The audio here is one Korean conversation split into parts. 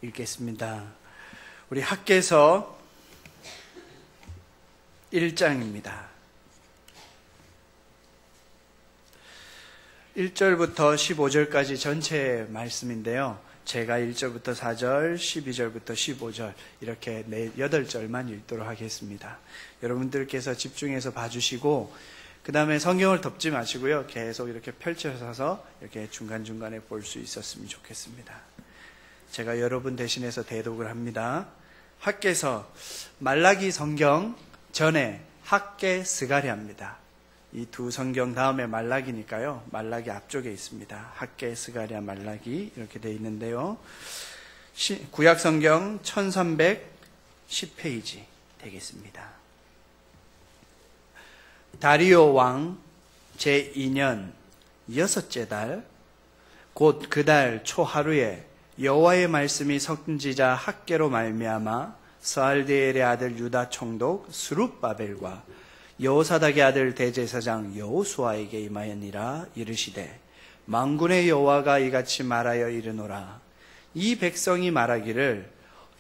읽겠습니다. 우리 학개서 1장입니다. 1절부터 15절까지 전체 말씀인데요. 제가 1절부터 4절, 12절부터 15절 이렇게 8절만 읽도록 하겠습니다. 여러분들께서 집중해서 봐주시고 그 다음에 성경을 덮지 마시고요. 계속 이렇게 펼쳐서 이렇게 중간중간에 볼 수 있었으면 좋겠습니다. 제가 여러분 대신해서 대독을 합니다. 학개서, 말라기 성경 전에 학개 스가랴입니다. 이 두 성경 다음에 말라기니까요. 말라기 앞쪽에 있습니다. 학개 스가랴 말라기 이렇게 되어 있는데요. 구약 성경 1310페이지 되겠습니다. 다리오 왕 제2년 6째 달 곧 그 달 초하루에 여호와의 말씀이 선지자 학개로 말미암아 스알디엘의 아들 유다 총독 스룹바벨과 여호사닥의 아들 대제사장 여호수아에게 임하였니라. 이르시되 만군의 여호와가 이같이 말하여 이르노라. 이 백성이 말하기를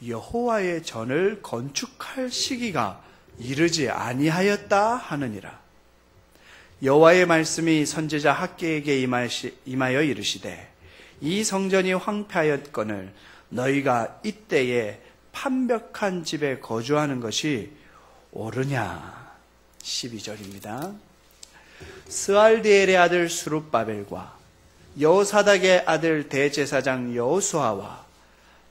여호와의 전을 건축할 시기가 이르지 아니하였다 하느니라. 여호와의 말씀이 선지자 학개에게 임하여 이르시되 이 성전이 황폐하였거늘 너희가 이때에 판벽한 집에 거주하는 것이 옳으냐. 12절입니다. 스알디엘의 아들 스룹바벨과 여호사닥의 아들 대제사장 여호수아와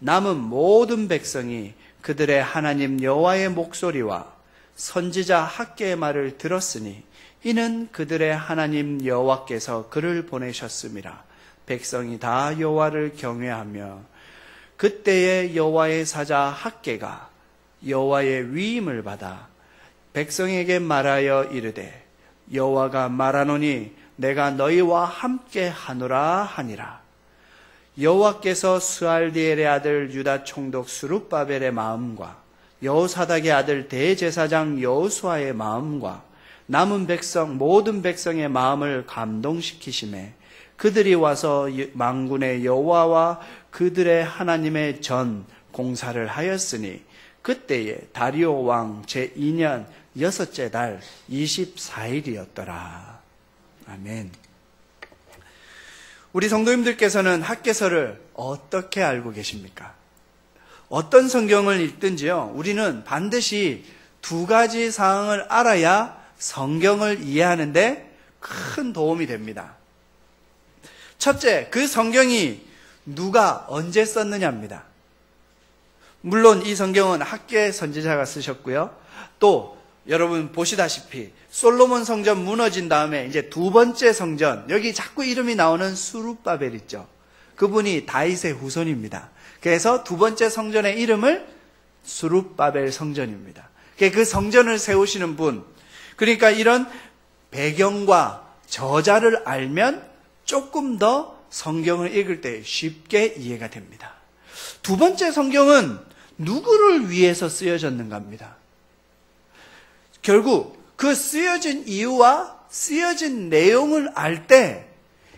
남은 모든 백성이 그들의 하나님 여호와의 목소리와 선지자 학개의 말을 들었으니 이는 그들의 하나님 여호와께서 그를 보내셨음이라. 백성이 다 여호와를 경외하며 그때에 여호와의 사자 학개가 여호와의 위임을 받아 백성에게 말하여 이르되 여호와가 말하노니 내가 너희와 함께 하노라 하니라. 여호와께서 스알디엘의 아들 유다 총독 스룹바벨의 마음과 여호사닥의 아들 대제사장 여호수아의 마음과 남은 백성 모든 백성의 마음을 감동시키시매 그들이 와서 만군의 여호와와 그들의 하나님의 전 공사를 하였으니 그때에 다리오 왕 제2년 6째 달 24일이었더라. 아멘. 우리 성도님들께서는 학개서를 어떻게 알고 계십니까? 어떤 성경을 읽든지요, 우리는 반드시 두 가지 사항을 알아야 성경을 이해하는데 큰 도움이 됩니다. 첫째, 그 성경이 누가 언제 썼느냐입니다. 물론 이 성경은 학개 선지자가 쓰셨고요. 또 여러분 보시다시피 솔로몬 성전 무너진 다음에 이제 두 번째 성전, 여기 자꾸 이름이 나오는 스룹바벨 있죠. 그분이 다윗의 후손입니다. 그래서 두 번째 성전의 이름을 스룹바벨 성전입니다. 그 성전을 세우시는 분, 그러니까 이런 배경과 저자를 알면 조금 더 성경을 읽을 때 쉽게 이해가 됩니다. 두 번째 성경은 누구를 위해서 쓰여졌는가 합니다. 결국 그 쓰여진 이유와 쓰여진 내용을 알 때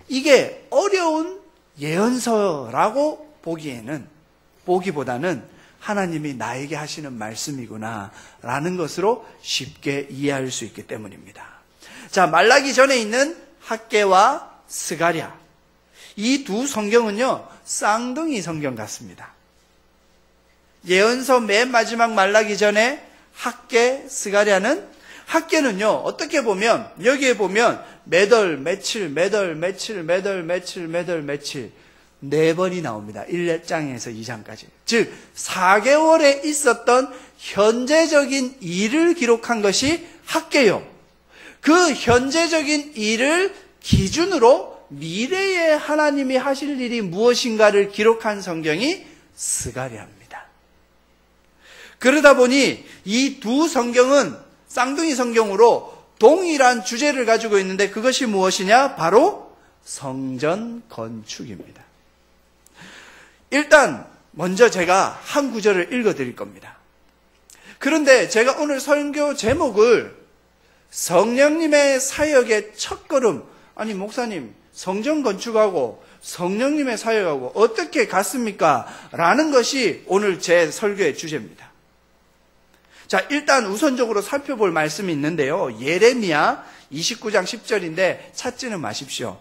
이게 어려운 예언서라고 보기보다는 하나님이 나에게 하시는 말씀이구나 라는 것으로 쉽게 이해할 수 있기 때문입니다. 자, 말라기 전에 있는 학개와 스가랴, 이 두 성경은요 쌍둥이 성경 같습니다. 예언서 맨 마지막 말라기 전에 학개, 스가랴는, 학개는요 어떻게 보면 여기에 보면 매달 며칠 네 번이 나옵니다. 1장에서 2장까지. 즉 4개월에 있었던 현재적인 일을 기록한 것이 학개요. 그 현재적인 일을 기준으로 미래에 하나님이 하실 일이 무엇인가를 기록한 성경이 스가랴입니다. 그러다 보니 이 두 성경은 쌍둥이 성경으로 동일한 주제를 가지고 있는데 그것이 무엇이냐? 바로 성전 건축입니다. 일단 먼저 제가 한 구절을 읽어드릴 겁니다. 그런데 제가 오늘 설교 제목을 성령님의 사역의 첫걸음, 아니 목사님 성전 건축하고 성령님의 사역하고 어떻게 같습니까? 라는 것이 오늘 제 설교의 주제입니다. 자, 일단 우선적으로 살펴볼 말씀이 있는데요. 예레미야 29장 10절인데 찾지는 마십시오.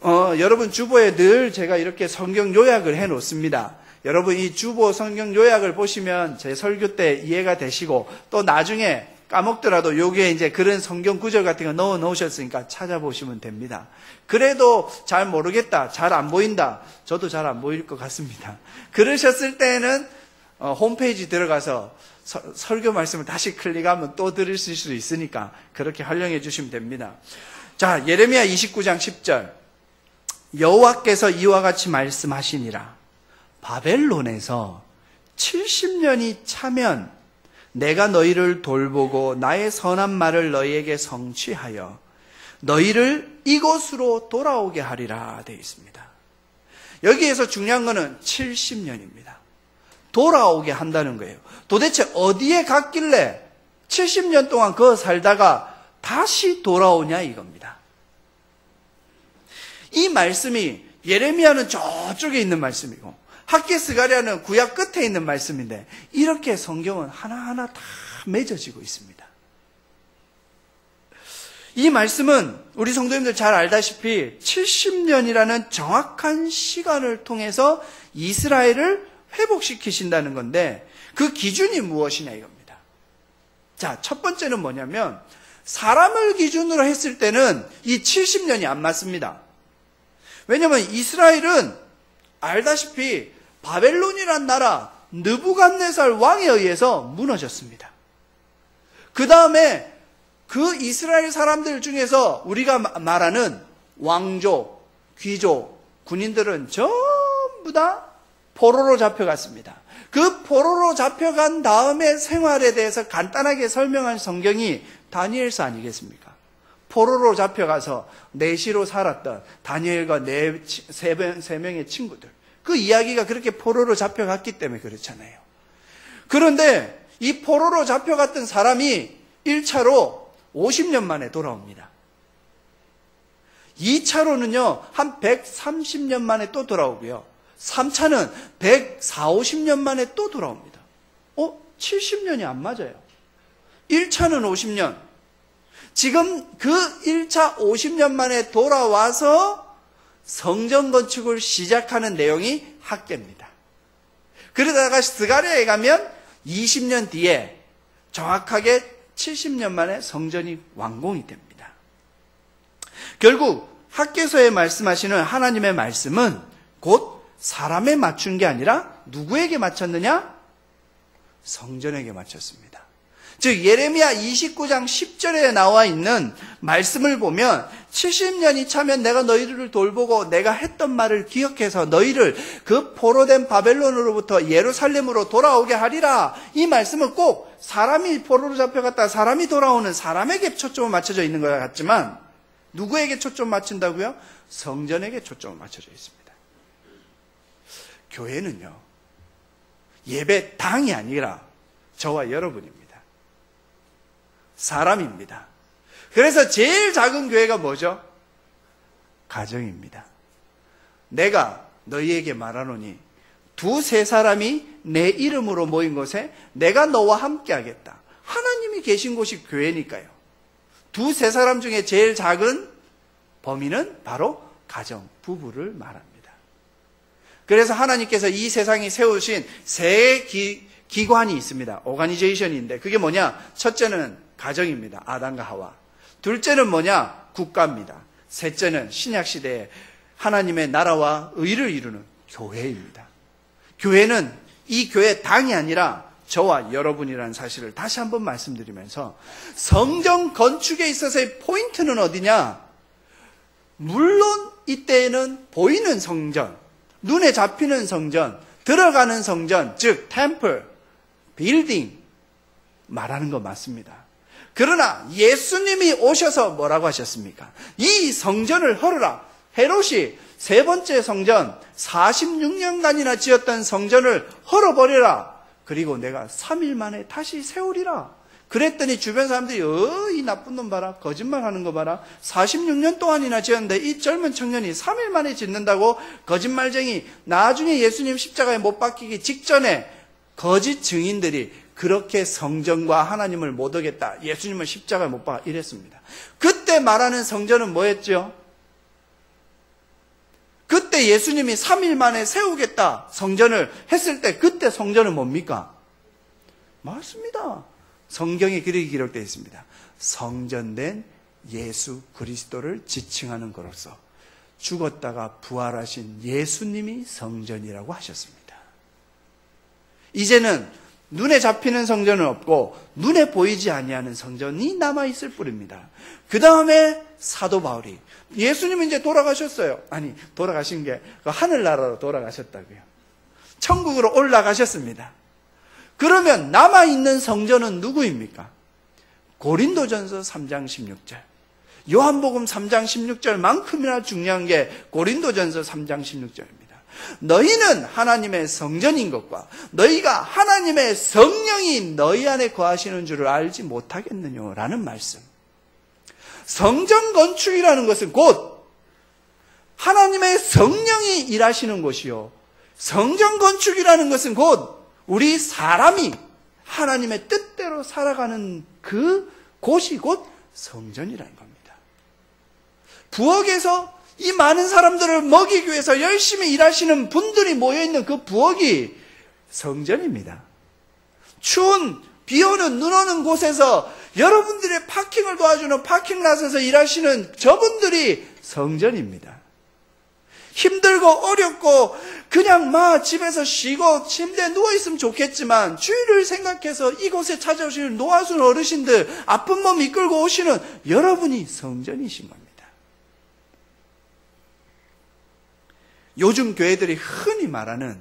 여러분 주보에 늘 제가 이렇게 성경 요약을 해 놓습니다. 여러분 이 주보 성경 요약을 보시면 제 설교 때 이해가 되시고 또 나중에 까먹더라도 여기에 이제 그런 성경 구절 같은 거 넣어 놓으셨으니까 찾아보시면 됩니다. 그래도 잘 모르겠다, 잘 안 보인다, 저도 잘 안 보일 것 같습니다. 그러셨을 때는 홈페이지 들어가서 설교 말씀을 다시 클릭하면 또 들으실 수 있으니까 그렇게 활용해 주시면 됩니다. 자, 예레미야 29장 10절. 여호와께서 이와 같이 말씀하시니라. 바벨론에서 70년이 차면 내가 너희를 돌보고 나의 선한 말을 너희에게 성취하여 너희를 이곳으로 돌아오게 하리라 되어 있습니다. 여기에서 중요한 것은 70년입니다. 돌아오게 한다는 거예요. 도대체 어디에 갔길래 70년 동안 그 살다가 다시 돌아오냐 이겁니다. 이 말씀이 예레미야는 저쪽에 있는 말씀이고 학개스가랴는 구약 끝에 있는 말씀인데 이렇게 성경은 하나하나 다 맺어지고 있습니다. 이 말씀은 우리 성도님들 잘 알다시피 70년이라는 정확한 시간을 통해서 이스라엘을 회복시키신다는 건데 그 기준이 무엇이냐 이겁니다. 자, 첫 번째는 뭐냐면 사람을 기준으로 했을 때는 이 70년이 안 맞습니다. 왜냐하면 이스라엘은 알다시피 바벨론이란 나라 느부갓네살 왕에 의해서 무너졌습니다. 그 다음에 그 이스라엘 사람들 중에서 우리가 말하는 왕족, 귀족, 군인들은 전부 다 포로로 잡혀갔습니다. 그 포로로 잡혀간 다음에 생활에 대해서 간단하게 설명한 성경이 다니엘서 아니겠습니까? 포로로 잡혀가서 내시로 살았던 다니엘과 세 명의 친구들. 그 이야기가 그렇게 포로로 잡혀갔기 때문에 그렇잖아요. 그런데 이 포로로 잡혀갔던 사람이 1차로 50년 만에 돌아옵니다. 2차로는요, 한 130년 만에 또 돌아오고요. 3차는 140~50년 만에 또 돌아옵니다. 70년이 안 맞아요. 1차는 50년. 지금 그 1차 50년 만에 돌아와서 성전 건축을 시작하는 내용이 학개입니다. 그러다가 스가랴에 가면 20년 뒤에 정확하게 70년 만에 성전이 완공이 됩니다. 결국 학개서에 말씀하시는 하나님의 말씀은 곧 사람에 맞춘 게 아니라 누구에게 맞췄느냐? 성전에게 맞췄습니다. 즉 예레미야 29장 10절에 나와 있는 말씀을 보면 70년이 차면 내가 너희를 돌보고 내가 했던 말을 기억해서 너희를 그 포로된 바벨론으로부터 예루살렘으로 돌아오게 하리라. 이 말씀은 꼭 사람이 포로로 잡혀갔다 사람이 돌아오는 사람에게 초점을 맞춰져 있는 것 같지만 누구에게 초점 맞춘다고요? 성전에게 초점을 맞춰져 있습니다. 교회는요, 예배당이 아니라 저와 여러분입니다. 사람입니다. 그래서 제일 작은 교회가 뭐죠? 가정입니다. 내가 너희에게 말하노니 두세 사람이 내 이름으로 모인 곳에 내가 너와 함께 하겠다. 하나님이 계신 곳이 교회니까요. 두세 사람 중에 제일 작은 범위는 바로 가정, 부부를 말합니다. 그래서 하나님께서 이 세상에 세우신 세 기관이 있습니다. 오가니제이션인데 그게 뭐냐? 첫째는 가정입니다. 아담과 하와. 둘째는 뭐냐? 국가입니다. 셋째는 신약시대에 하나님의 나라와 의를 이루는 교회입니다. 교회는 이 교회 당이 아니라 저와 여러분이라는 사실을 다시 한번 말씀드리면서 성전 건축에 있어서의 포인트는 어디냐? 물론 이때에는 보이는 성전, 눈에 잡히는 성전, 들어가는 성전, 즉 템플, 빌딩 말하는 거 맞습니다. 그러나 예수님이 오셔서 뭐라고 하셨습니까? 이 성전을 헐으라. 헤롯이 세 번째 성전 46년간이나 지었던 성전을 헐어버려라. 그리고 내가 3일 만에 다시 세우리라. 그랬더니 주변 사람들이 이 나쁜 놈 봐라, 거짓말하는 거 봐라, 46년 동안이나 지었는데 이 젊은 청년이 3일 만에 짓는다고, 거짓말쟁이. 나중에 예수님 십자가에 못 박히기 직전에 거짓 증인들이 그렇게 성전과 하나님을 못 오겠다, 예수님을 십자가에 못 박아, 이랬습니다. 그때 말하는 성전은 뭐였죠? 그때 예수님이 3일 만에 세우겠다 성전을 했을 때, 그때 성전은 뭡니까? 맞습니다. 성경에 그렇게 기록되어 있습니다. 성전된 예수 그리스도를 지칭하는 것으로서 죽었다가 부활하신 예수님이 성전이라고 하셨습니다. 이제는 눈에 잡히는 성전은 없고 눈에 보이지 아니하는 성전이 남아있을 뿐입니다. 그 다음에 사도 바울이, 예수님은 이제 돌아가셨어요. 아니, 돌아가신 게 하늘나라로 돌아가셨다고요. 천국으로 올라가셨습니다. 그러면 남아있는 성전은 누구입니까? 고린도전서 3장 16절. 요한복음 3장 16절만큼이나 중요한 게 고린도전서 3장 16절입니다. 너희는 하나님의 성전인 것과 너희가 하나님의 성령이 너희 안에 거하시는 줄을 알지 못하겠느냐 라는 말씀. 성전 건축이라는 것은 곧 하나님의 성령이 일하시는 곳이요, 성전 건축이라는 것은 곧 우리 사람이 하나님의 뜻대로 살아가는 그 곳이 곧 성전이라는 겁니다. 부엌에서 이 많은 사람들을 먹이기 위해서 열심히 일하시는 분들이 모여있는 그 부엌이 성전입니다. 추운 비 오는 눈 오는 곳에서 여러분들의 파킹을 도와주는 파킹랏에서 일하시는 저분들이 성전입니다. 힘들고 어렵고 그냥 집에서 쉬고 침대에 누워있으면 좋겠지만 주의를 생각해서 이곳에 찾아오시는 노하순 어르신들, 아픈 몸 이끌고 오시는 여러분이 성전이신 겁니다. 요즘 교회들이 흔히 말하는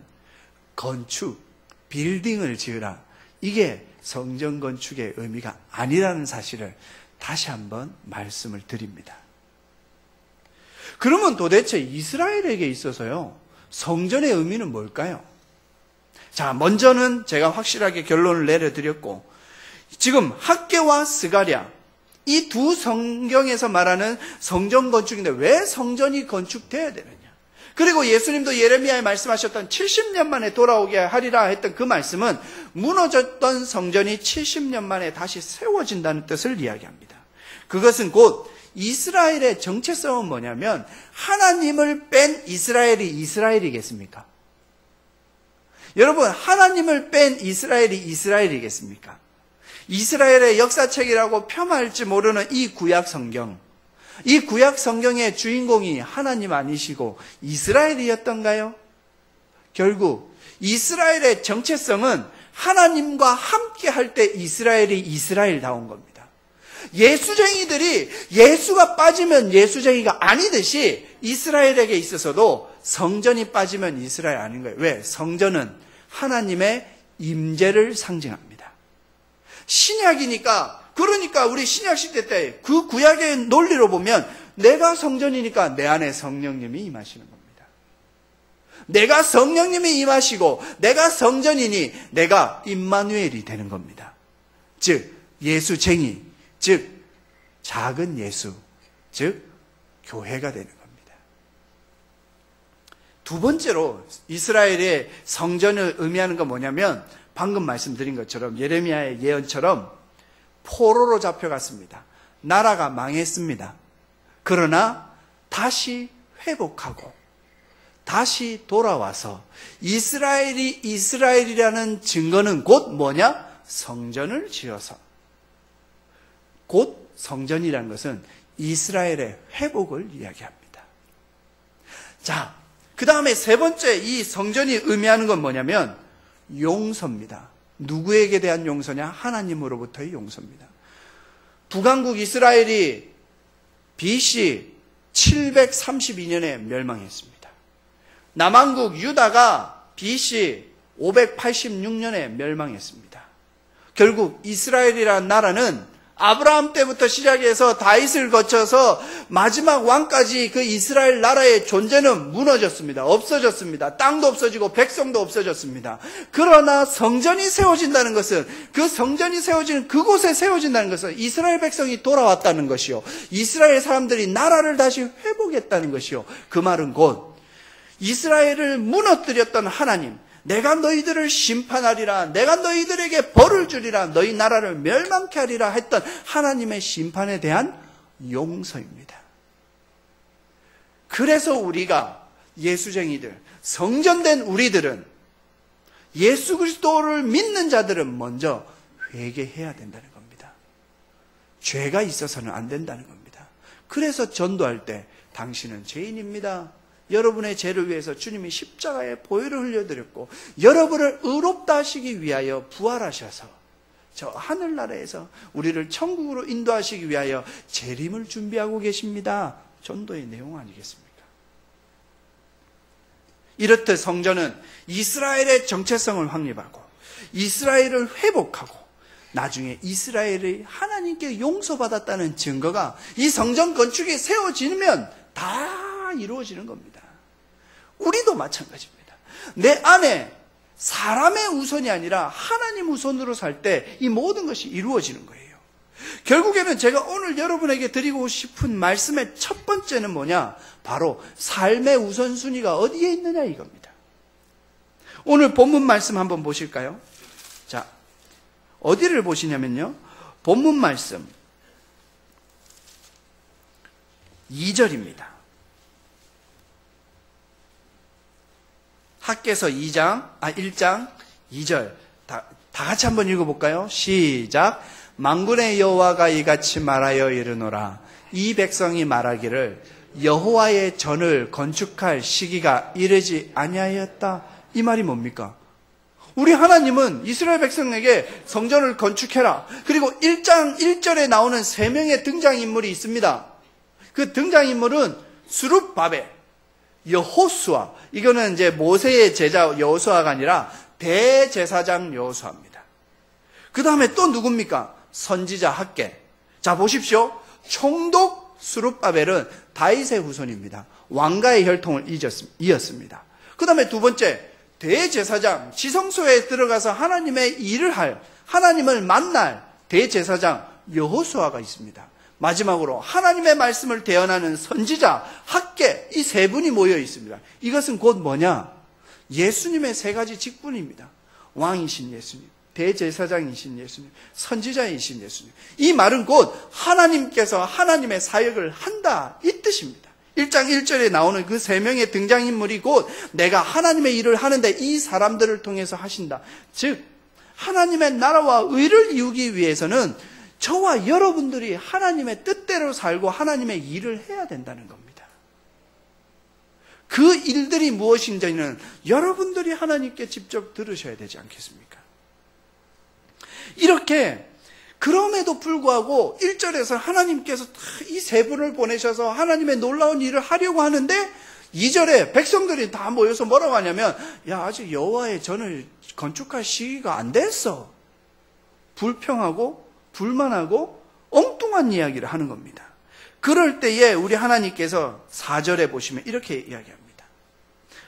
건축, 빌딩을 지으라, 이게 성전 건축의 의미가 아니라는 사실을 다시 한번 말씀을 드립니다. 그러면 도대체 이스라엘에게 있어서요, 성전의 의미는 뭘까요? 자, 먼저는 제가 확실하게 결론을 내려드렸고, 지금 학개와 스가랴, 이 두 성경에서 말하는 성전 건축인데 왜 성전이 건축되어야 되느냐? 그리고 예수님도 예레미야에 말씀하셨던 70년 만에 돌아오게 하리라 했던 그 말씀은 무너졌던 성전이 70년 만에 다시 세워진다는 뜻을 이야기합니다. 그것은 곧 이스라엘의 정체성은 뭐냐면, 하나님을 뺀 이스라엘이 이스라엘이겠습니까? 여러분, 하나님을 뺀 이스라엘이 이스라엘이겠습니까? 이스라엘의 역사책이라고 폄하할지 모르는 이 구약 성경, 이 구약 성경의 주인공이 하나님 아니시고 이스라엘이었던가요? 결국 이스라엘의 정체성은 하나님과 함께 할 때 이스라엘이 이스라엘다운 겁니다. 예수쟁이들이 예수가 빠지면 예수쟁이가 아니듯이 이스라엘에게 있어서도 성전이 빠지면 이스라엘 아닌 거예요. 왜? 성전은 하나님의 임재를 상징합니다. 신약이니까, 그러니까 우리 신약 시대 때 그 구약의 논리로 보면 내가 성전이니까 내 안에 성령님이 임하시는 겁니다. 내가 성령님이 임하시고 내가 성전이니 내가 임마누엘이 되는 겁니다. 즉 예수쟁이, 즉 작은 예수, 즉 교회가 되는 겁니다. 두 번째로 이스라엘의 성전을 의미하는 건 뭐냐면, 방금 말씀드린 것처럼 예레미야의 예언처럼 포로로 잡혀갔습니다. 나라가 망했습니다. 그러나 다시 회복하고 다시 돌아와서 이스라엘이 이스라엘이라는 증거는 곧 뭐냐? 성전을 지어서. 곧 성전이라는 것은 이스라엘의 회복을 이야기합니다. 자, 그 다음에 세 번째 이 성전이 의미하는 건 뭐냐면 용서입니다. 누구에게 대한 용서냐? 하나님으로부터의 용서입니다. 북왕국 이스라엘이 BC 732년에 멸망했습니다. 남왕국 유다가 BC 586년에 멸망했습니다. 결국 이스라엘이라는 나라는 아브라함 때부터 시작해서 다윗을 거쳐서 마지막 왕까지 그 이스라엘 나라의 존재는 무너졌습니다. 없어졌습니다. 땅도 없어지고 백성도 없어졌습니다. 그러나 성전이 세워진다는 것은, 그 성전이 세워지는 그곳에 세워진다는 것은 이스라엘 백성이 돌아왔다는 것이요, 이스라엘 사람들이 나라를 다시 회복했다는 것이요, 그 말은 곧 이스라엘을 무너뜨렸던 하나님, 내가 너희들을 심판하리라, 내가 너희들에게 벌을 주리라, 너희 나라를 멸망케 하리라 했던 하나님의 심판에 대한 용서입니다. 그래서 우리가 예수쟁이들, 성전된 우리들은, 예수 그리스도를 믿는 자들은 먼저 회개해야 된다는 겁니다. 죄가 있어서는 안 된다는 겁니다. 그래서 전도할 때 당신은 죄인입니다, 여러분의 죄를 위해서 주님이 십자가에 보혈을 흘려드렸고 여러분을 의롭다 하시기 위하여 부활하셔서 저 하늘나라에서 우리를 천국으로 인도하시기 위하여 재림을 준비하고 계십니다. 전도의 내용 아니겠습니까? 이렇듯 성전은 이스라엘의 정체성을 확립하고 이스라엘을 회복하고 나중에 이스라엘이 하나님께 용서받았다는 증거가 이 성전 건축이 세워지면 다 이루어지는 겁니다. 우리도 마찬가지입니다. 내 안에 사람의 우선이 아니라 하나님 우선으로 살 때 이 모든 것이 이루어지는 거예요. 결국에는 제가 오늘 여러분에게 드리고 싶은 말씀의 첫 번째는 뭐냐? 바로 삶의 우선순위가 어디에 있느냐 이겁니다. 오늘 본문 말씀 한번 보실까요? 자, 어디를 보시냐면요, 본문 말씀 2절입니다. 학개서 1장 2절 다 같이 한번 읽어볼까요? 시작. 만군의 여호와가 이같이 말하여 이르노라. 이 백성이 말하기를 여호와의 전을 건축할 시기가 이르지 아니하였다. 이 말이 뭡니까? 우리 하나님은 이스라엘 백성에게 성전을 건축해라. 그리고 1장 1절에 나오는 3명의 등장인물이 있습니다. 그 등장인물은 스룹바벨, 여호수아, 이거는 이제 모세의 제자 여호수아가 아니라 대제사장 여호수아입니다. 그 다음에 또 누굽니까? 선지자 학개. 자, 보십시오. 총독 스룹바벨은 다윗의 후손입니다. 왕가의 혈통을 이었습니다. 그 다음에 두 번째, 대제사장, 지성소에 들어가서 하나님의 일을 할, 하나님을 만날 대제사장 여호수아가 있습니다. 마지막으로 하나님의 말씀을 대언하는 선지자 학개, 이 세 분이 모여 있습니다. 이것은 곧 뭐냐? 예수님의 세 가지 직분입니다. 왕이신 예수님, 대제사장이신 예수님, 선지자이신 예수님. 이 말은 곧 하나님께서 하나님의 사역을 한다, 이 뜻입니다. 1장 1절에 나오는 그 3명의 등장인물이 곧 내가 하나님의 일을 하는데 이 사람들을 통해서 하신다. 즉 하나님의 나라와 의를 이루기 위해서는 저와 여러분들이 하나님의 뜻대로 살고 하나님의 일을 해야 된다는 겁니다. 그 일들이 무엇인지는 여러분들이 하나님께 직접 들으셔야 되지 않겠습니까? 이렇게 그럼에도 불구하고 1절에서 하나님께서 이 세 분을 보내셔서 하나님의 놀라운 일을 하려고 하는데 2절에 백성들이 다 모여서 뭐라고 하냐면, 야, 아직 여호와의 전을 건축할 시기가 안 됐어. 불평하고 불만하고 엉뚱한 이야기를 하는 겁니다. 그럴 때에 우리 하나님께서 4절에 보시면 이렇게 이야기합니다.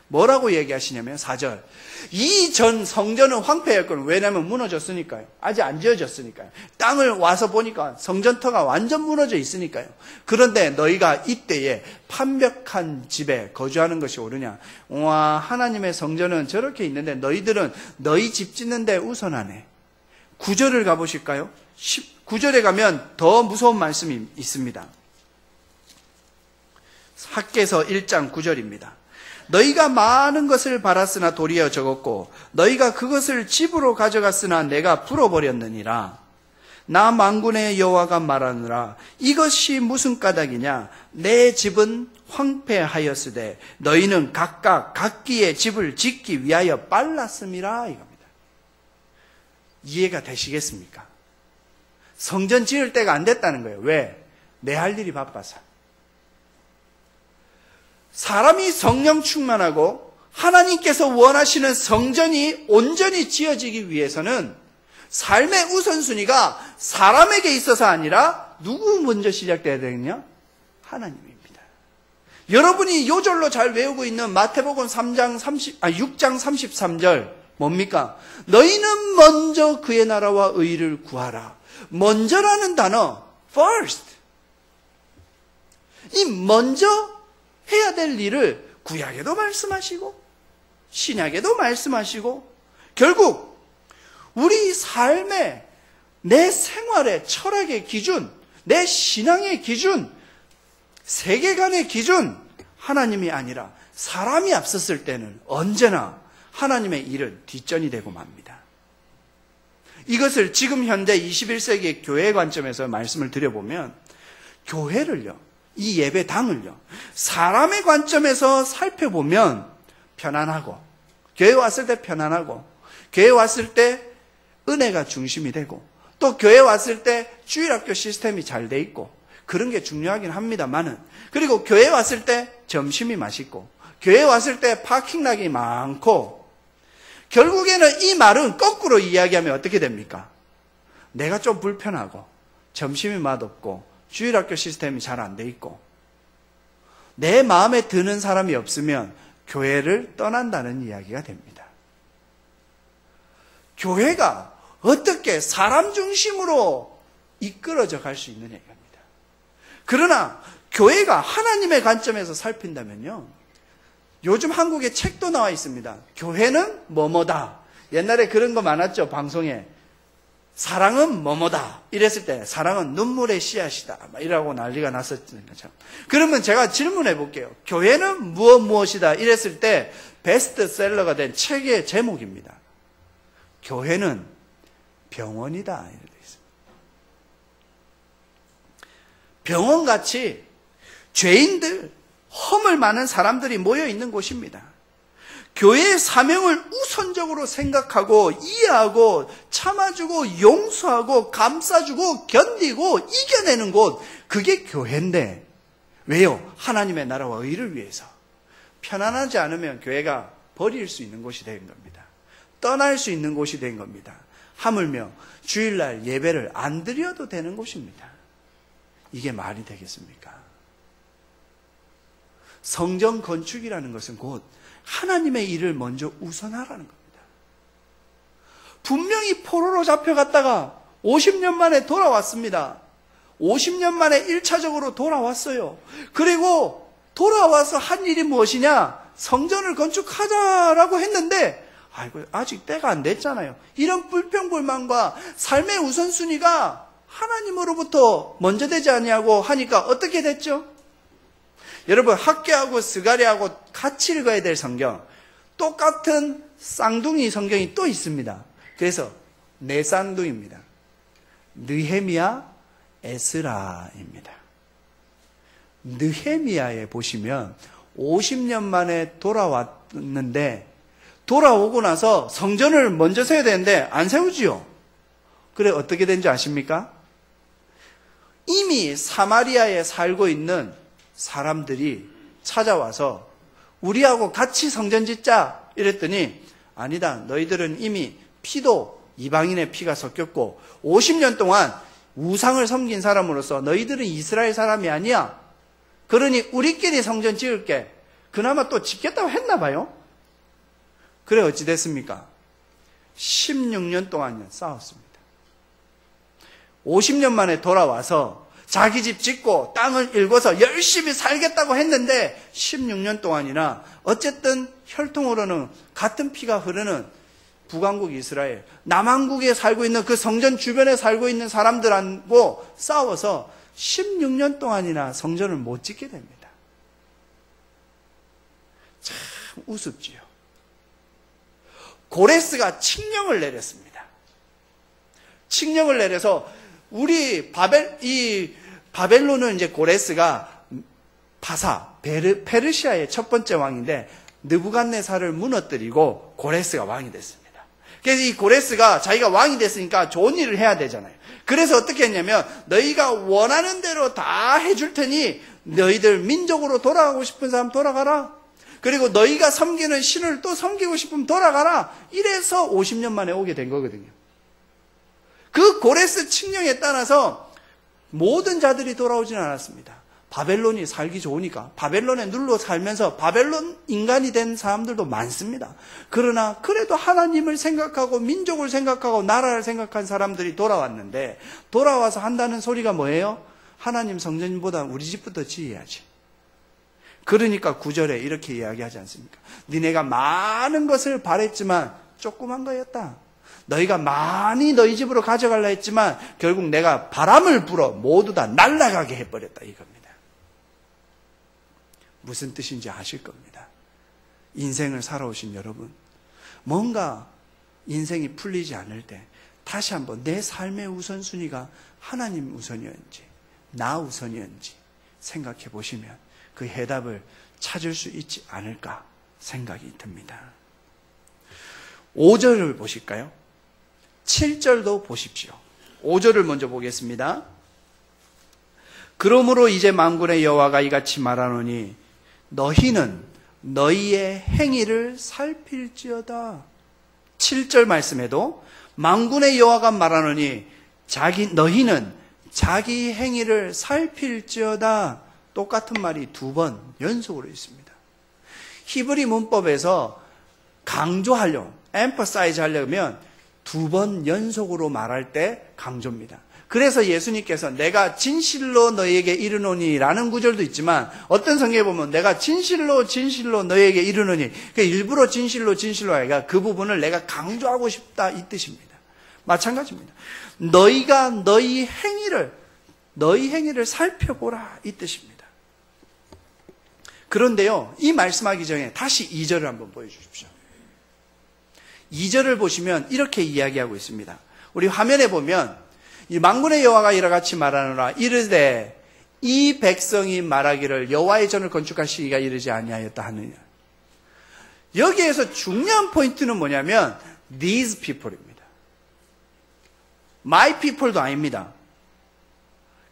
뭐라고 얘기하시냐면 4절. 이전 성전은 황폐했거든요. 왜냐하면 무너졌으니까요. 아직 안 지어졌으니까요. 땅을 와서 보니까 성전터가 완전 무너져 있으니까요. 그런데 너희가 이때에 판벽한 집에 거주하는 것이 옳으냐? 와, 하나님의 성전은 저렇게 있는데 너희들은 너희 집 짓는데 우선하네. 9절을 가보실까요? 9절에 가면 더 무서운 말씀이 있습니다. 학개서 1장 9절입니다. 너희가 많은 것을 바랐으나 도리어 적었고 너희가 그것을 집으로 가져갔으나 내가 풀어버렸느니라. 나 만군의 여호와가 말하느라 이것이 무슨 까닭이냐? 내 집은 황폐하였으되 너희는 각각 각기의 집을 짓기 위하여 빨랐음이라 이겁니다. 이해가 되시겠습니까? 성전 지을 때가 안 됐다는 거예요. 왜? 내 할 일이 바빠서. 사람이 성령 충만하고 하나님께서 원하시는 성전이 온전히 지어지기 위해서는 삶의 우선순위가 사람에게 있어서 아니라 누구 먼저 시작돼야 되겠냐? 하나님입니다. 여러분이 요절로 잘 외우고 있는 마태복음 6장 33절 뭡니까? 너희는 먼저 그의 나라와 의를 구하라. 먼저라는 단어 first. 이 먼저 해야 될 일을 구약에도 말씀하시고 신약에도 말씀하시고 결국 우리 삶의 내 생활의 철학의 기준, 내 신앙의 기준, 세계관의 기준 하나님이 아니라 사람이 앞섰을 때는 언제나 하나님의 일은 뒷전이 되고 맙니다. 이것을 지금 현대 21세기의 교회 관점에서 말씀을 드려보면 교회를요, 이 예배당을요, 사람의 관점에서 살펴보면 편안하고 교회 왔을 때 편안하고 교회 왔을 때 은혜가 중심이 되고 또 교회 왔을 때 주일학교 시스템이 잘 돼 있고 그런 게 중요하긴 합니다만은 그리고 교회 왔을 때 점심이 맛있고 교회 왔을 때 파킹락이 많고 결국에는 이 말은 거꾸로 이야기하면 어떻게 됩니까? 내가 좀 불편하고 점심이 맛없고 주일학교 시스템이 잘 안 돼 있고 내 마음에 드는 사람이 없으면 교회를 떠난다는 이야기가 됩니다. 교회가 어떻게 사람 중심으로 이끌어져 갈 수 있느냐 이겁니다. 그러나 교회가 하나님의 관점에서 살핀다면요, 요즘 한국에 책도 나와 있습니다. 교회는 뭐뭐다. 옛날에 그런 거 많았죠, 방송에. 사랑은 뭐뭐다 이랬을 때 사랑은 눈물의 씨앗이다 이라고 난리가 났었던 거죠. 그러면 제가 질문해 볼게요. 교회는 무엇이다 이랬을 때 베스트셀러가 된 책의 제목입니다. 교회는 병원이다 이렇게 되어 있습니다. 병원같이 죄인들, 허물 많은 사람들이 모여 있는 곳입니다. 교회의 사명을 우선적으로 생각하고 이해하고 참아주고 용서하고 감싸주고 견디고 이겨내는 곳, 그게 교회인데 왜요? 하나님의 나라와 의를 위해서. 편안하지 않으면 교회가 버릴 수 있는 곳이 된 겁니다. 떠날 수 있는 곳이 된 겁니다. 하물며 주일날 예배를 안 드려도 되는 곳입니다. 이게 말이 되겠습니까? 성전 건축이라는 것은 곧 하나님의 일을 먼저 우선하라는 겁니다. 분명히 포로로 잡혀갔다가 50년 만에 돌아왔습니다. 50년 만에 1차적으로 돌아왔어요. 그리고 돌아와서 한 일이 무엇이냐? 성전을 건축하자라고 했는데 아직 때가 안 됐잖아요. 이런 불평불만과 삶의 우선순위가 하나님으로부터 먼저 되지 아니하고 하니까 어떻게 됐죠? 여러분, 학개하고 스가랴하고 같이 읽어야 될 성경, 똑같은 쌍둥이 성경이 또 있습니다. 그래서 네 쌍둥이입니다. 느헤미야, 에스라입니다. 느헤미야에 보시면 50년 만에 돌아왔는데 돌아오고 나서 성전을 먼저 세워야 되는데 안 세우지요. 그래 어떻게 된지 아십니까? 이미 사마리아에 살고 있는 사람들이 찾아와서 우리하고 같이 성전 짓자 이랬더니 아니다. 너희들은 이미 피도 이방인의 피가 섞였고 50년 동안 우상을 섬긴 사람으로서 너희들은 이스라엘 사람이 아니야. 그러니 우리끼리 성전 지을게. 그나마 또 짓겠다고 했나 봐요. 그래 어찌 됐습니까? 16년 동안 싸웠습니다. 50년 만에 돌아와서 자기 집 짓고 땅을 일궈서 열심히 살겠다고 했는데 16년 동안이나 어쨌든 혈통으로는 같은 피가 흐르는 북왕국 이스라엘, 남왕국에 살고 있는 그 성전 주변에 살고 있는 사람들하고 싸워서 16년 동안이나 성전을 못 짓게 됩니다. 참 우습지요. 고레스가 칙령을 내렸습니다. 칙령을 내려서 우리 바벨론은 이제 고레스가 페르시아의 첫 번째 왕인데 느부갓네살을 무너뜨리고 고레스가 왕이 됐습니다. 그래서 이 고레스가 자기가 왕이 됐으니까 좋은 일을 해야 되잖아요. 그래서 어떻게 했냐면 너희가 원하는 대로 다 해줄 테니 너희들 민족으로 돌아가고 싶은 사람 돌아가라. 그리고 너희가 섬기는 신을 또 섬기고 싶으면 돌아가라. 이래서 50년 만에 오게 된 거거든요. 그 고레스 칙령에 따라서 모든 자들이 돌아오지는 않았습니다. 바벨론이 살기 좋으니까 바벨론에 눌러 살면서 바벨론 인간이 된 사람들도 많습니다. 그러나 그래도 하나님을 생각하고 민족을 생각하고 나라를 생각한 사람들이 돌아왔는데, 돌아와서 한다는 소리가 뭐예요? 하나님 성전보다 우리 집부터 지어야지. 그러니까 9절에 이렇게 이야기하지 않습니까? 니네가 많은 것을 바랬지만 조그만 거였다. 너희가 많이 너희 집으로 가져가려 했지만 결국 내가 바람을 불어 모두 다 날아가게 해버렸다, 이겁니다. 무슨 뜻인지 아실 겁니다. 인생을 살아오신 여러분, 뭔가 인생이 풀리지 않을 때 다시 한번 내 삶의 우선순위가 하나님 우선이었는지 나 우선이었는지 생각해 보시면 그 해답을 찾을 수 있지 않을까 생각이 듭니다. 5절을 보실까요? 7절도 보십시오. 5절을 먼저 보겠습니다. 그러므로 이제 만군의 여호와가 이같이 말하노니 너희는 너희의 행위를 살필지어다. 7절 말씀에도 만군의 여호와가 말하노니 너희는 자기 행위를 살필지어다. 똑같은 말이 2번 연속으로 있습니다. 히브리 문법에서 강조하려면, emphasize 하려면 2번 연속으로 말할 때 강조입니다. 그래서 예수님께서 내가 진실로 너희에게 이르노니 라는 구절도 있지만, 어떤 성경에 보면 내가 진실로 너희에게 이르노니, 일부러 진실로 아니라 그 부분을 내가 강조하고 싶다, 이 뜻입니다. 마찬가지입니다. 너희가 너희 행위를 살펴보라, 이 뜻입니다. 그런데요, 이 말씀하기 전에 다시 2절을 한번 보여주십시오. 2절을 보시면 이렇게 이야기하고 있습니다. 우리 화면에 보면 이 만군의 여호와가 이와 같이 말하노라. 이르되 이 백성이 말하기를 여호와의 전을 건축할 시기가 이르지 아니하였다 하느냐. 여기에서 중요한 포인트는 뭐냐면 these people입니다. my people도 아닙니다.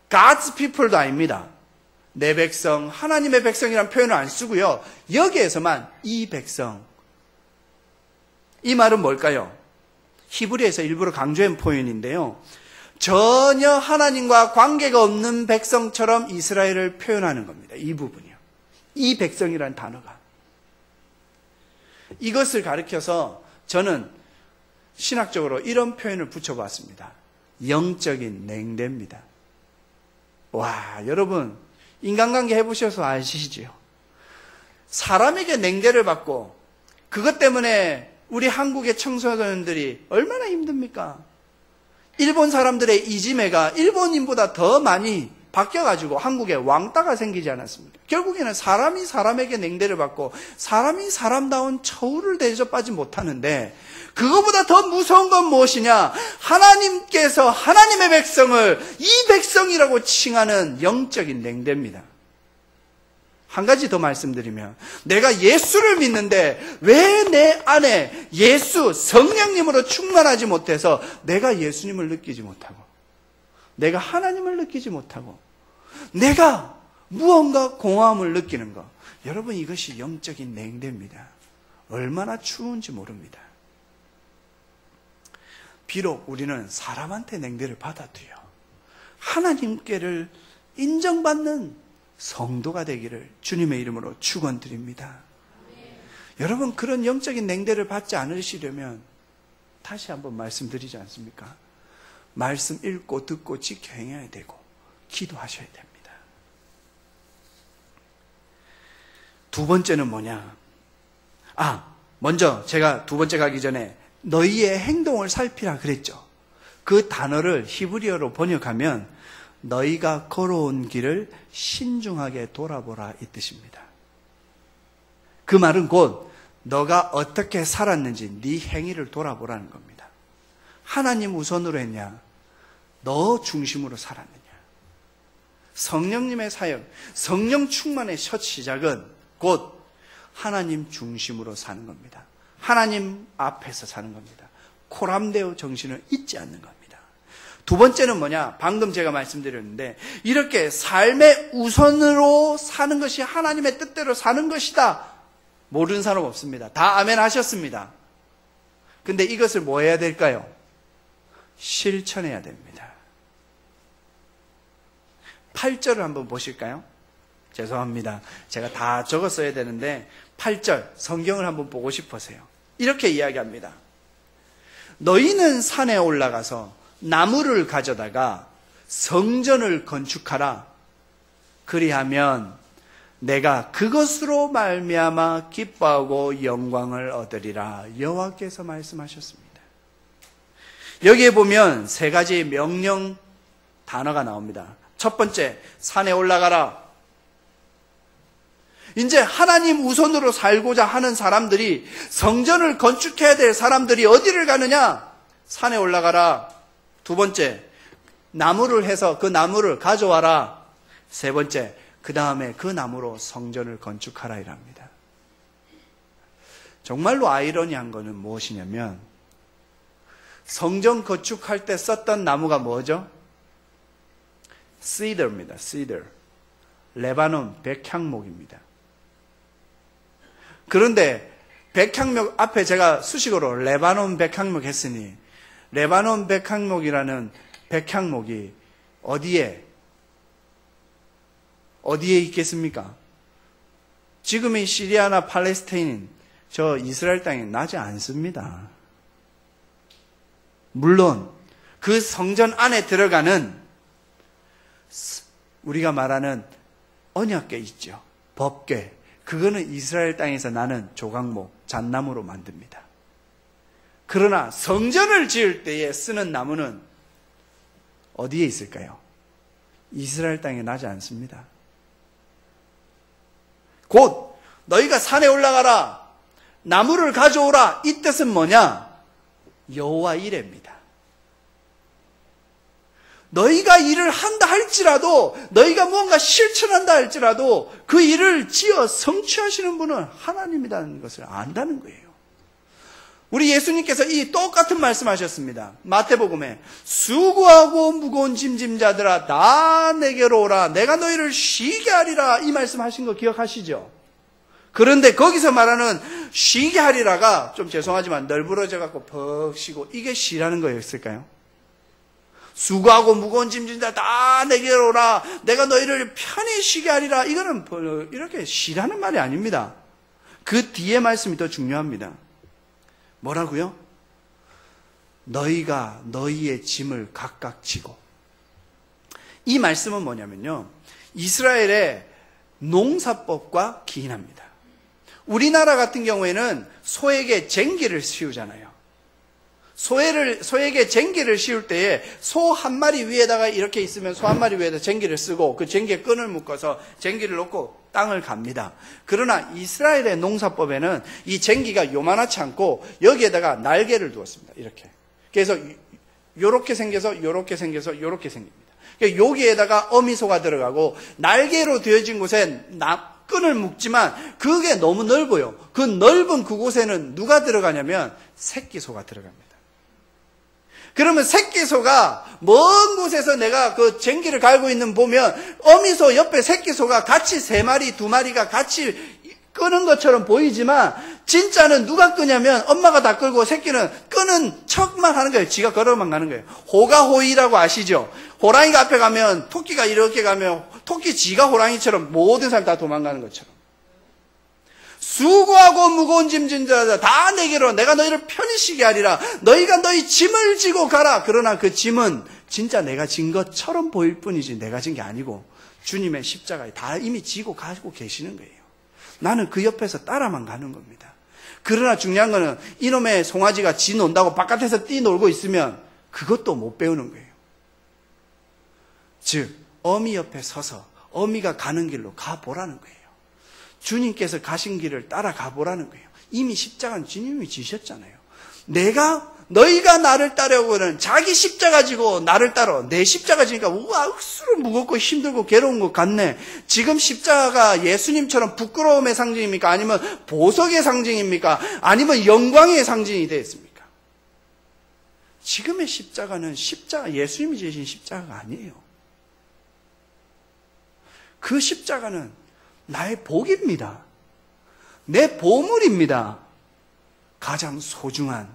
God's people도 아닙니다. 내 백성, 하나님의 백성이라는 표현을 안 쓰고요. 여기에서만 이 백성. 이 말은 뭘까요? 히브리에서 일부러 강조한 표현인데요. 전혀 하나님과 관계가 없는 백성처럼 이스라엘을 표현하는 겁니다. 이 부분이요. 이 백성이라는 단어가. 이것을 가리켜서 저는 신학적으로 이런 표현을 붙여봤습니다. 영적인 냉대입니다. 와, 여러분 인간관계 해보셔서 아시죠? 사람에게 냉대를 받고 그것 때문에 우리 한국의 청소년들이 얼마나 힘듭니까? 일본 사람들의 이지매가 일본인보다 더 많이 바뀌어가지고 한국에 왕따가 생기지 않았습니까? 결국에는 사람이 사람에게 냉대를 받고 사람이 사람다운 처우를 대접받지 못하는데, 그거보다 더 무서운 건 무엇이냐? 하나님께서 하나님의 백성을 이 백성이라고 칭하는 영적인 냉대입니다. 한 가지 더 말씀드리면, 내가 예수를 믿는데 왜 내 안에 예수 성령님으로 충만하지 못해서 내가 예수님을 느끼지 못하고 내가 하나님을 느끼지 못하고 내가 무언가 공허함을 느끼는 것, 여러분 이것이 영적인 냉대입니다. 얼마나 추운지 모릅니다. 비록 우리는 사람한테 냉대를 받아도요, 하나님께를 인정받는 성도가 되기를 주님의 이름으로 축원드립니다. 여러분 그런 영적인 냉대를 받지 않으시려면 다시 한번 말씀드리지 않습니까? 말씀 읽고 듣고 지켜 행해야 되고 기도하셔야 됩니다. 두 번째는 뭐냐? 먼저 제가 두 번째 가기 전에 너희의 행동을 살피라 그랬죠. 그 단어를 히브리어로 번역하면 너희가 걸어온 길을 신중하게 돌아보라, 이 뜻입니다. 그 말은 곧 너가 어떻게 살았는지 네 행위를 돌아보라는 겁니다. 하나님 우선으로 했냐? 너 중심으로 살았느냐? 성령님의 사역, 성령 충만의 첫 시작은 곧 하나님 중심으로 사는 겁니다. 하나님 앞에서 사는 겁니다. 코람데오 정신을 잊지 않는 겁니다. 두 번째는 뭐냐? 방금 제가 말씀드렸는데, 이렇게 삶의 우선으로 사는 것이 하나님의 뜻대로 사는 것이다. 모르는 사람 없습니다. 다 아멘 하셨습니다. 근데 이것을 뭐 해야 될까요? 실천해야 됩니다. 8절을 한번 보실까요? 죄송합니다. 제가 다 적었어야 되는데 8절 성경을 한번 보고 싶어서요. 이렇게 이야기합니다. 너희는 산에 올라가서 나무를 가져다가 성전을 건축하라. 그리하면 내가 그것으로 말미암아 기뻐하고 영광을 얻으리라. 여호와께서 말씀하셨습니다. 여기에 보면 세 가지 명령 단어가 나옵니다. 첫 번째, 산에 올라가라. 이제 하나님 우선으로 살고자 하는 사람들이, 성전을 건축해야 될 사람들이 어디를 가느냐? 산에 올라가라. 두 번째, 나무를 해서 그 나무를 가져와라. 세 번째, 그 다음에 그 나무로 성전을 건축하라 이랍니다. 정말로 아이러니한 것은 무엇이냐면, 성전 건축할 때 썼던 나무가 뭐죠? 시더입니다. 시더. 레바논 백향목입니다. 그런데 백향목 앞에 제가 수식어로 레바논 백향목 했으니, 레바논 백향목이라는 백향목이 어디에 있겠습니까? 지금의 시리아나 팔레스타인, 저 이스라엘 땅에 나지 않습니다. 물론 그 성전 안에 들어가는 우리가 말하는 언약궤 있죠. 법궤. 그거는 이스라엘 땅에서 나는 조각목, 잣나무로 만듭니다. 그러나 성전을 지을 때에 쓰는 나무는 어디에 있을까요? 이스라엘 땅에 나지 않습니다. 곧 너희가 산에 올라가라, 나무를 가져오라. 이 뜻은 뭐냐? 여호와 이레입니다. 너희가 일을 한다 할지라도, 너희가 무언가 실천한다 할지라도 그 일을 지어 성취하시는 분은 하나님이라는 것을 안다는 거예요. 우리 예수님께서 이 똑같은 말씀하셨습니다. 마태복음에 수고하고 무거운 짐진 자들아 다 내게로 오라, 내가 너희를 쉬게 하리라. 이 말씀하신 거 기억하시죠? 그런데 거기서 말하는 쉬게 하리라가 좀 죄송하지만 널브러져 갖고 퍽 쉬고, 이게 쉬라는 거였을까요? 수고하고 무거운 짐진 자 다 내게로 오라, 내가 너희를 편히 쉬게 하리라. 이거는 이렇게 쉬라는 말이 아닙니다. 그 뒤에 말씀이 더 중요합니다. 뭐라고요? 너희가 너희의 짐을 각각 지고. 이 말씀은 뭐냐면요, 이스라엘의 농사법과 기인합니다. 우리나라 같은 경우에는 소에게 쟁기를 씌우잖아요. 소에게 쟁기를 씌울 때에 소 한 마리 위에다가 이렇게 있으면 소 한 마리 위에다 쟁기를 쓰고 그 쟁기에 끈을 묶어서 쟁기를 놓고 땅을 갑니다. 그러나 이스라엘의 농사법에는 이 쟁기가 요만하지 않고 여기에다가 날개를 두었습니다. 이렇게. 그래서 요렇게 생겨서 요렇게 생겨서 요렇게 생깁니다. 그러니까 여기에다가 어미소가 들어가고 날개로 되어진 곳에 끈을 묶지만 그게 너무 넓어요. 그 넓은 그곳에는 누가 들어가냐면 새끼소가 들어갑니다. 그러면 새끼소가 먼 곳에서 내가 그 쟁기를 갈고 있는 보면 어미소 옆에 새끼소가 같이 3마리, 2마리가 같이 끄는 것처럼 보이지만 진짜는 누가 끄냐면 엄마가 다 끌고 새끼는 끄는 척만 하는 거예요. 지가 걸어만 가는 거예요. 호가호이라고 아시죠? 호랑이가 앞에 가면 토끼가 이렇게 가면 토끼 지가 호랑이처럼 모든 사람 다 도망가는 것처럼. 수고하고 무거운 짐진 자들 다 내게로, 내가 너희를 편히 쉬게 하리라. 너희가 너희 짐을 지고 가라. 그러나 그 짐은 진짜 내가 진 것처럼 보일 뿐이지 내가 진 게 아니고 주님의 십자가에 다 이미 지고 가지고 계시는 거예요. 나는 그 옆에서 따라만 가는 겁니다. 그러나 중요한 거는 이놈의 송아지가 지 논다고 바깥에서 뛰놀고 있으면 그것도 못 배우는 거예요. 즉 어미 옆에 서서 어미가 가는 길로 가보라는 거예요. 주님께서 가신 길을 따라가 보라는 거예요. 이미 십자가는 주님이 지셨잖아요. 너희가 나를 따르고는 자기 십자가 지고 나를 따라. 내 십자가 지니까 우와 억수로 무겁고 힘들고 괴로운 것 같네. 지금 십자가가 예수님처럼 부끄러움의 상징입니까? 아니면 보석의 상징입니까? 아니면 영광의 상징이 되었습니까? 지금의 십자가는 예수님이 지신 십자가가 아니에요. 그 십자가는 나의 복입니다. 내 보물입니다. 가장 소중한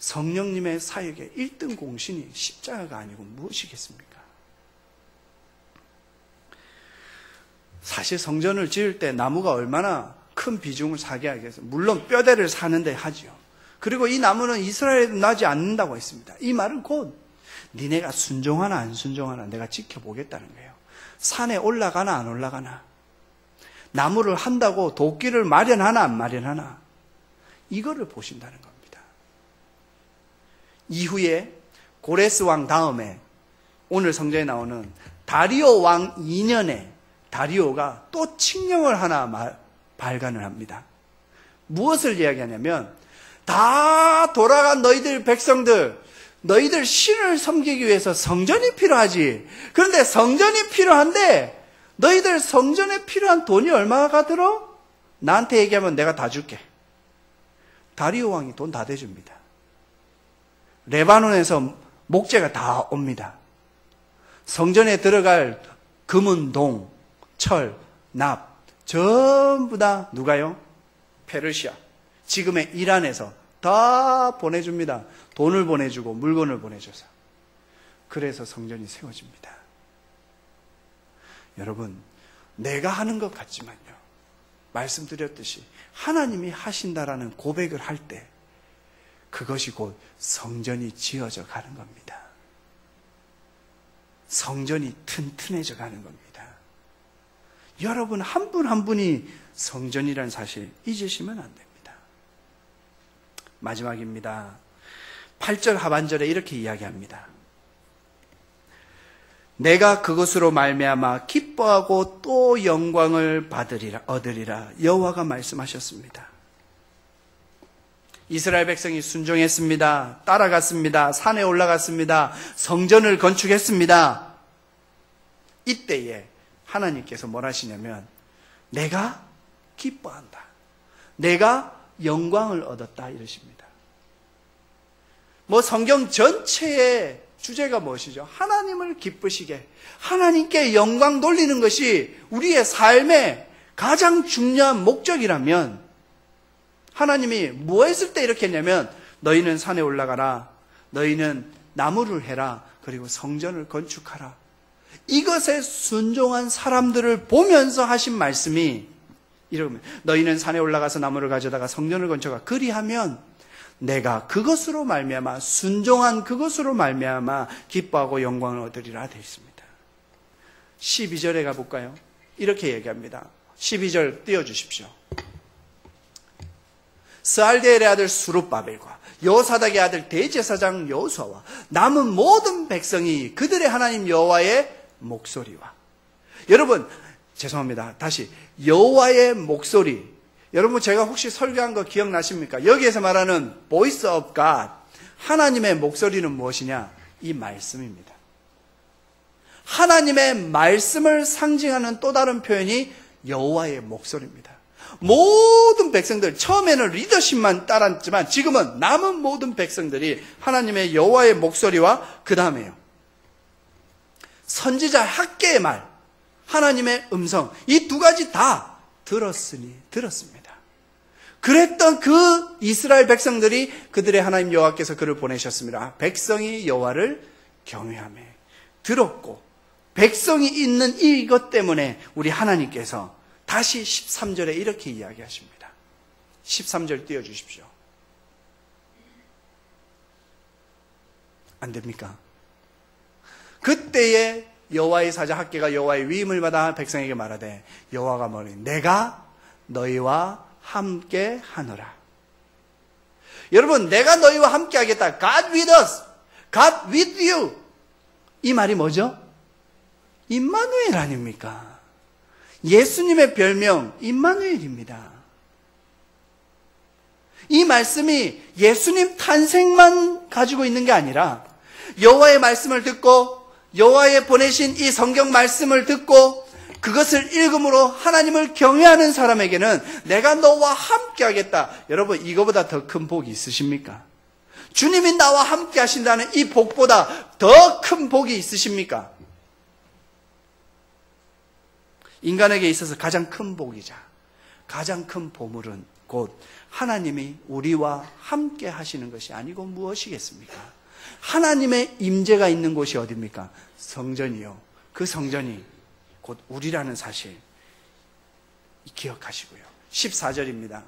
성령님의 사역의 1등 공신이 십자가가 아니고 무엇이겠습니까? 사실 성전을 지을 때 나무가 얼마나 큰 비중을 사게 하겠어요. 물론 뼈대를 사는데 하지요. 그리고 이 나무는 이스라엘에 나지 않는다고 했습니다. 이 말은 곧 니네가 순종하나 안 순종하나 내가 지켜보겠다는 거예요. 산에 올라가나 안 올라가나, 나무를 한다고 도끼를 마련하나 안 마련하나, 이거를 보신다는 겁니다. 이후에 고레스 왕 다음에 오늘 성경에 나오는 다리오 왕 2년에 다리오가 또 칙령을 하나 발간을 합니다. 무엇을 이야기하냐면, 다 돌아간 너희들 백성들, 너희들 신을 섬기기 위해서 성전이 필요하지. 그런데 성전이 필요한데 너희들 성전에 필요한 돈이 얼마가 들어? 나한테 얘기하면 내가 다 줄게. 다리오 왕이 돈 다 대줍니다. 레바논에서 목재가 다 옵니다. 성전에 들어갈 금은 동, 철, 납 전부 다 누가요? 페르시아, 지금의 이란에서 다 보내줍니다. 돈을 보내주고 물건을 보내줘서. 그래서 성전이 세워집니다. 여러분, 내가 하는 것 같지만요, 말씀드렸듯이 하나님이 하신다라는 고백을 할 때 그것이 곧 성전이 지어져 가는 겁니다. 성전이 튼튼해져 가는 겁니다. 여러분 한 분 한 분이 성전이라는 사실 잊으시면 안 됩니다. 마지막입니다. 8절 하반절에 이렇게 이야기합니다. 내가 그것으로 말미암아 기뻐하고 또 영광을 얻으리라 여호와가 말씀하셨습니다. 이스라엘 백성이 순종했습니다. 따라갔습니다. 산에 올라갔습니다. 성전을 건축했습니다. 이때에 하나님께서 뭘 하시냐면, 내가 기뻐한다, 내가 영광을 얻었다 이러십니다. 성경 전체의 주제가 무엇이죠? 하나님을 기쁘시게, 하나님께 영광 돌리는 것이 우리의 삶의 가장 중요한 목적이라면, 하나님이 뭐 했을 때 이렇게 했냐면, 너희는 산에 올라가라, 너희는 나무를 해라, 그리고 성전을 건축하라. 이것에 순종한 사람들을 보면서 하신 말씀이 이러면, 너희는 산에 올라가서 나무를 가져다가 성전을 건축하라. 그리하면 내가 그것으로 말미암아, 순종한 그것으로 말미암아 기뻐하고 영광을 얻으리라 되어 있습니다. 12절에 가볼까요? 이렇게 얘기합니다. 12절 띄워주십시오. 스알디엘의 아들 수룹바벨과 여호사닥의 아들 대제사장 여호수아와 남은 모든 백성이 그들의 하나님 여호와의 목소리와, 여러분 죄송합니다, 다시 여호와의 목소리. 여러분 제가 혹시 설교한 거 기억나십니까? 여기에서 말하는 voice of God, 하나님의 목소리는 무엇이냐? 이 말씀입니다. 하나님의 말씀을 상징하는 또 다른 표현이 여호와의 목소리입니다. 모든 백성들, 처음에는 리더십만 따랐지만 지금은 남은 모든 백성들이 하나님의 여호와의 목소리와 그 다음에요, 선지자 학개의 말, 하나님의 음성, 이 두 가지 다 들었습니다. 그랬던 그 이스라엘 백성들이 그들의 하나님 여호와께서 그를 보내셨습니다. 백성이 여호와를 경외하며 들었고, 백성이 있는 이것 때문에 우리 하나님께서 다시 13절에 이렇게 이야기하십니다. 13절 띄워주십시오. 안 됩니까? 그때에 여호와의 사자 학개가 여호와의 위임을 받아 백성에게 말하되, 여호와가 뭐니? 내가 너희와 함께 하노라. 여러분, 내가 너희와 함께 하겠다. God with us. God with you. 이 말이 뭐죠? 임마누엘 아닙니까? 예수님의 별명 임마누엘입니다. 이 말씀이 예수님 탄생만 가지고 있는 게 아니라, 여호와의 말씀을 듣고 여호와의 보내신 이 성경 말씀을 듣고 그것을 읽음으로 하나님을 경외하는 사람에게는 내가 너와 함께 하겠다. 여러분, 이거보다 더 큰 복이 있으십니까? 주님이 나와 함께 하신다는 이 복보다 더 큰 복이 있으십니까? 인간에게 있어서 가장 큰 복이자 가장 큰 보물은 곧 하나님이 우리와 함께 하시는 것이 아니고 무엇이겠습니까? 하나님의 임재가 있는 곳이 어디입니까? 성전이요. 그 성전이 곧 우리라는 사실 기억하시고요. 14절입니다.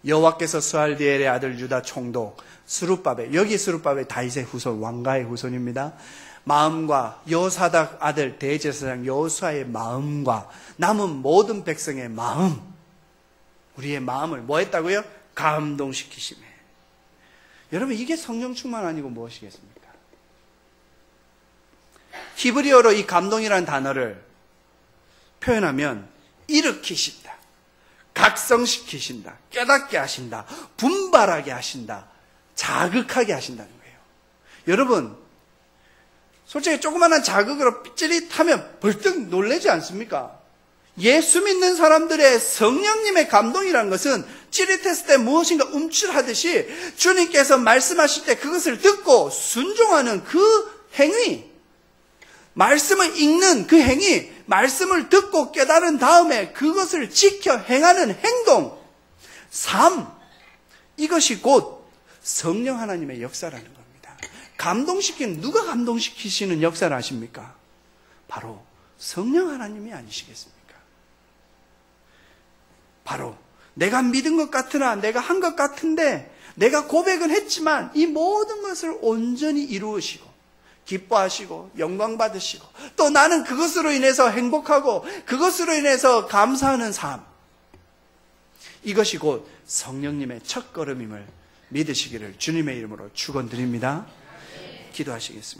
여호와께서 스알디엘의 아들 유다 총독 스룹바벨, 여기 스룹바벨 다윗의 후손, 왕가의 후손입니다. 마음과 여호사닥 아들 대제사장 여호수아의 마음과 남은 모든 백성의 마음, 우리의 마음을 뭐 했다고요? 감동시키시네. 여러분, 이게 성령 충만 아니고 무엇이겠습니까? 히브리어로 이 감동이라는 단어를 표현하면 일으키신다, 각성시키신다, 깨닫게 하신다, 분발하게 하신다, 자극하게 하신다는 거예요. 여러분, 솔직히 조그마한 자극으로 찌릿하면 벌떡 놀라지 않습니까? 예수 믿는 사람들의 성령님의 감동이라는 것은 찌릿했을 때 무엇인가 움찔하듯이 주님께서 말씀하실 때 그것을 듣고 순종하는 그 행위, 말씀을 읽는 그 행위, 말씀을 듣고 깨달은 다음에 그것을 지켜 행하는 행동, 삶, 이것이 곧 성령 하나님의 역사라는 겁니다. 감동시키는, 누가 감동시키시는 역사를 아십니까? 바로 성령 하나님이 아니시겠습니까? 바로 내가 믿은 것 같으나, 내가 한 것 같은데, 내가 고백은 했지만 이 모든 것을 온전히 이루으시고 기뻐하시고 영광 받으시고 또 나는 그것으로 인해서 행복하고 그것으로 인해서 감사하는 삶, 이것이 곧 성령님의 첫걸음임을 믿으시기를 주님의 이름으로 축원드립니다. 기도하시겠습니다.